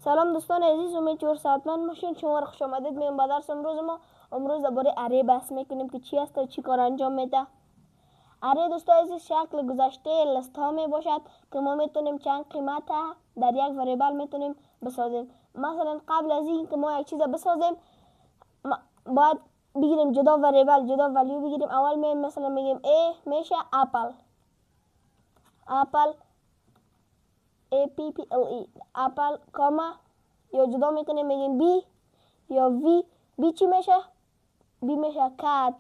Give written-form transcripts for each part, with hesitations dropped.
سلام دوستان عزیز، امید 400 من باشین. شما رو خوش آمدید میگم به درس امروز ما. امروز درباره اره بحث میکنیم که چی است و چی کار انجام میده. اره دوستان عزیز شکل گذشته لیست ها می باشد که ما میتونیم چند قیمت در یک وریبل میتونیم بسازیم. مثلا قبل از این که ما یک چیز بسازیم باید بگیریم جدا وریبل، جدا ولیو بگیریم. اول مثلا میگیم A میشه اپل، اپل APPLE اپل کاما، یا جدا میکنیم میگیم B یا V. B چی میشه؟ B میشه کات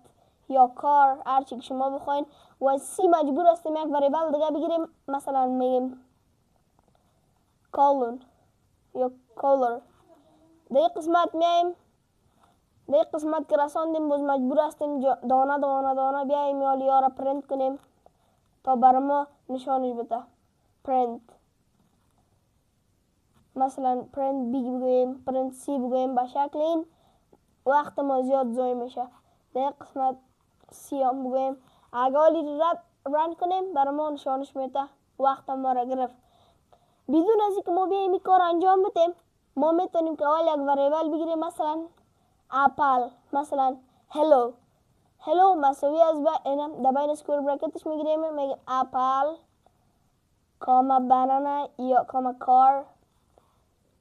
یا کار، هر چی که شما بخواین. و C مجبور هستیم یک وریبل دیگه بگیریم، مثلا میگیم کالون یا کالر. در قسمت میایم، در قسمت که رساندیم باز مجبور هستیم دانه دانه دانه بیایم یا لیا را پرینت کنیم تا بر ما نشانش بده. پرینت مثلا پرینت بی بگوییم، پرینت سی بگوییم. به شکل این وقت ما زیاد ضایع میشه. در قسمت سی هم بگوییم. اگه حالی رن کنیم برای ما نشانش میده، وقت ما را گرفت. بدون از اینکه ما بیاییم این کار انجام بدیم ما میتونیم که اول یک وریبل بگیریم، مثلا اپل، مثلا هلو. هلو مساوی از اینم در بین اسکوئر برکتش میگیریم، میگیم اپل کاما بنانا یا کاما کار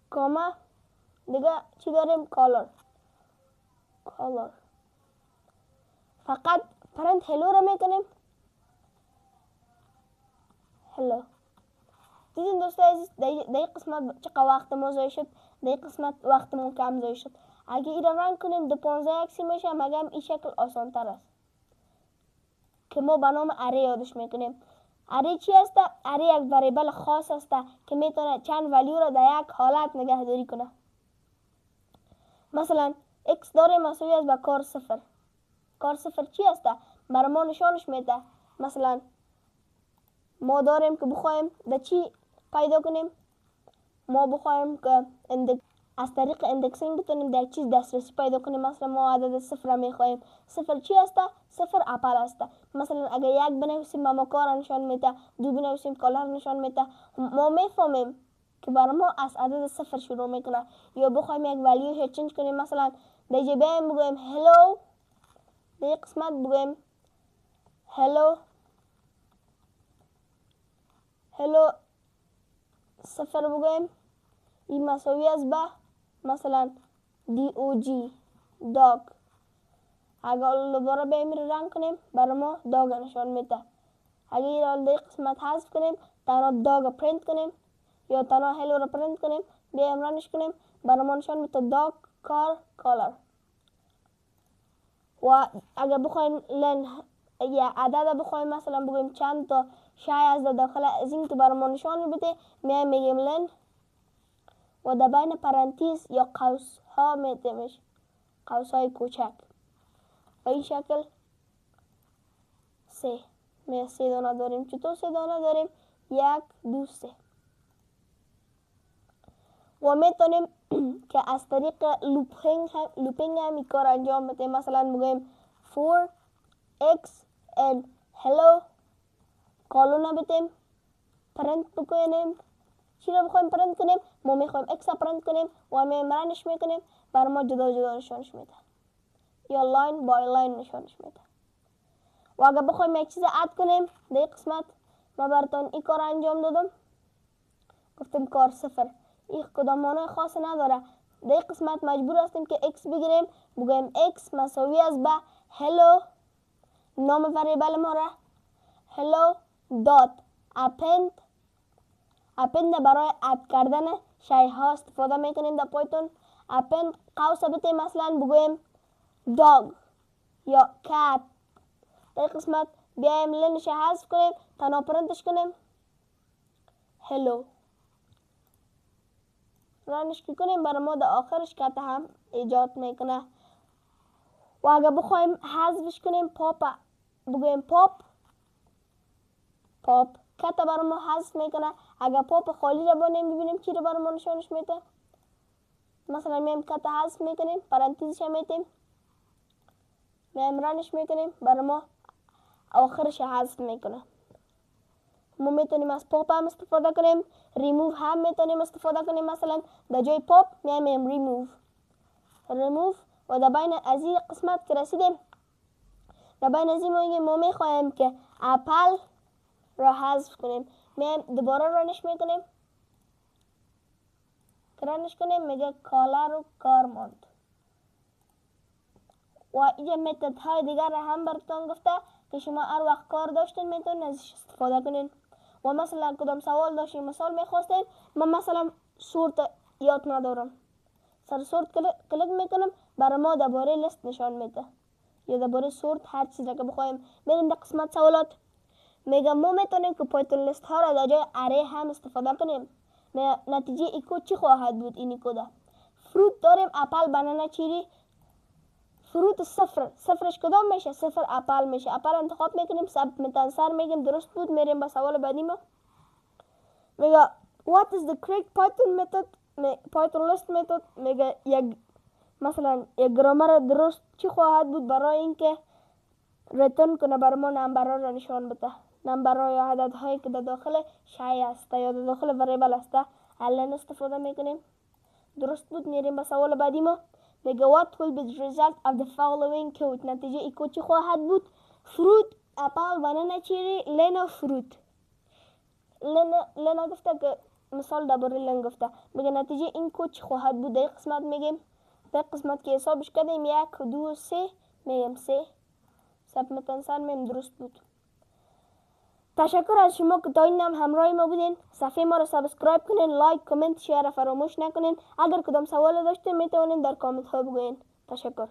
کاما دیگه چی داریم؟ کالر. کالر فقط پرنت هلو را میکنیم. هلو. دیدین دوستان عزیز در قسمت چقدر وقت ما ضایع شد؟ در قسمت وقت ما کم ضایع شد. اگه این را رنگ کنیم 2.15 اکسی میشه، مگم این شکل آسان تر است که ما به نام اره یادش میکنیم. اره چی است؟ اره یک وریبل خاص است که میتونه چند ولیو را در یک حالت نگهداری کنه. مثلا x داره مساوی است به کار صفر. کار صفر چی است؟ برای ما نشانش میده. مثلا ما داریم که بخوایم در چی پیدا کنیم، ما بخوایم که از طریق اندکسینگ بتونیم در چیز دسترسی پیدا کنیم. مثلا ما عدد صفر را میخوایم. صفر چی است؟ صفر اپل است. مثلا اگر یک بنویسیم به ما کار نشان میده، دو بنویسیم کالر نشان میده. ما میفهمیم که برای ما از عدد صفر شروع میکنه. یا بخوایم یک ولیو چنج کنیم، مثلا در اینجا بیایم بگویم هلو، در قسمت بگویم هلو، هلو صفر بگویم. این مساوی است به مثلا DOG داگ. اگر دوباره بیایم رنگ کنیم برای ما داگ نشان میده. اگر این در قسمت حذف کنیم تنها داگ پرینت کنیم یا تنها هلو را پرینت کنیم، بیایم رنش کنیم برای ما نشان میده داگ کار کالر. و اگر بخوایم لن یا عدد بخوایم مثلا بگویم چند تا شای از داخل از این که برای ما نشان بده، میگیم لن و در بین پرانتز یا قوس ها میتیمش، قوس های کوچک. و این شکل سه دانه داریم. چطور سه دانه داریم؟ 1 2 3. و میتونیم که از طریق لوپینگ هم این کار انجام بدیم. مثلا بگویم for x and hello کالون بدیم، پرنت بکنیم. چی را بخوایم پرنت کنیم؟ ما میخوایم x را پرنت کنیم و میمرنش میکنیم برای ما جدا جدا نشانش میده یا لاین بای لاین نشانش میده. و اگر بخوایم یک چیز اد کنیم در قسمت ما براتون این کار انجام دادم، گفتیم کار صفر. این کدام معنی خاص نداره. در قسمت مجبور هستیم که x بگیریم، بگویم x مساوی است به hello، نام وریبل ما را hello dot append. append برای اد کردن شیء ها استفاده میکنیم در پایتون. append قوس بتیم، مثلا بگویم dog یا cat. در قسمت بیایم لنش حذف کنیم، تنها پرنتش کنیم hello، رانش کنیم برای ما در آخرش کت هم ایجاد میکنه. و اگر بخوایم حذفش کنیم پاپ بگویم پاپ کت برای ما حذف میکنه. اگر پاپ خالی را بانیم ببینیم چی را برای ما نشانش میده. مثلا میم کت حذف میکنیم، پرانتزش هم میتیم، میم رانش میکنیم برای ما آخرش حذف میکنه. ما میتونیم از پاپ هم استفاده کنیم، ریموو هم میتونیم استفاده کنیم. مثلا در جای پاپ میایم ریموو و در بین از این قسمت که رسیدیم، در بین از این ما میخواهیم که اپل را حذف کنیم. میایم دوباره رانش میکنیم، رانش کنیم میگه کالا رو کار ماند. و اینجا متد های دیگر را هم براتون گفته که شما هر وقت کار داشتین میتونین ازش استفاده کنین. و مثلا کدام سوال داشتین مثال میخواستین، من مثلا سورت یاد ندارم، سر سورت کلیک میکنم، برای ما درباره لیست نشان میده یا درباره سورت هر چیزی که بخوایم. بریم در قسمت سوالات، میگه ما میتونیم که پایتون لیست ها را در جای اره هم استفاده کنیم. نتیجه ایکو چی خواهد بود؟ این کودا فروت داریم، اپل، بنانا، چیری. فروت صفرش کدام میشه؟ صفر اپل میشه. اپل انتخاب میکنیم، سبمیت سر میگیم درست بود. میریم به سوال بعدی. ما میگه what is the correct Python method؟ Python list method میگه مثلا یک گرامر درست چی خواهد بود برای اینکه ریترن کنه بر ما نمبرها را نشان بده. نمبرها یا عددهایی که در داخل شی است یا در داخل وریبل است. الان استفاده میکنیم. درست بود. میریم به سوال بعدی. ما میگه what will be the result of the following code؟ نتیجه این کد چی خواهد بود؟ فروت، اپل، بنانا، چیری، لینا، فروت. لینا گفته که مثال درباره لین گفته. میگه نتیجه این کد چی خواهد بود؟ در قسمت میگیم، در قسمت که حسابش کردیم 1 2 3 میگیم 3. سبمیت انسر میم درست بود. تشکر از شما که تا این همراه ما بودین. صفحه ما رو سابسکرایب کنین، لایک، کامنت، شیر فراموش نکنین. اگر کدام سوال داشتین میتونین در کامنت ها بگوین. تشکر.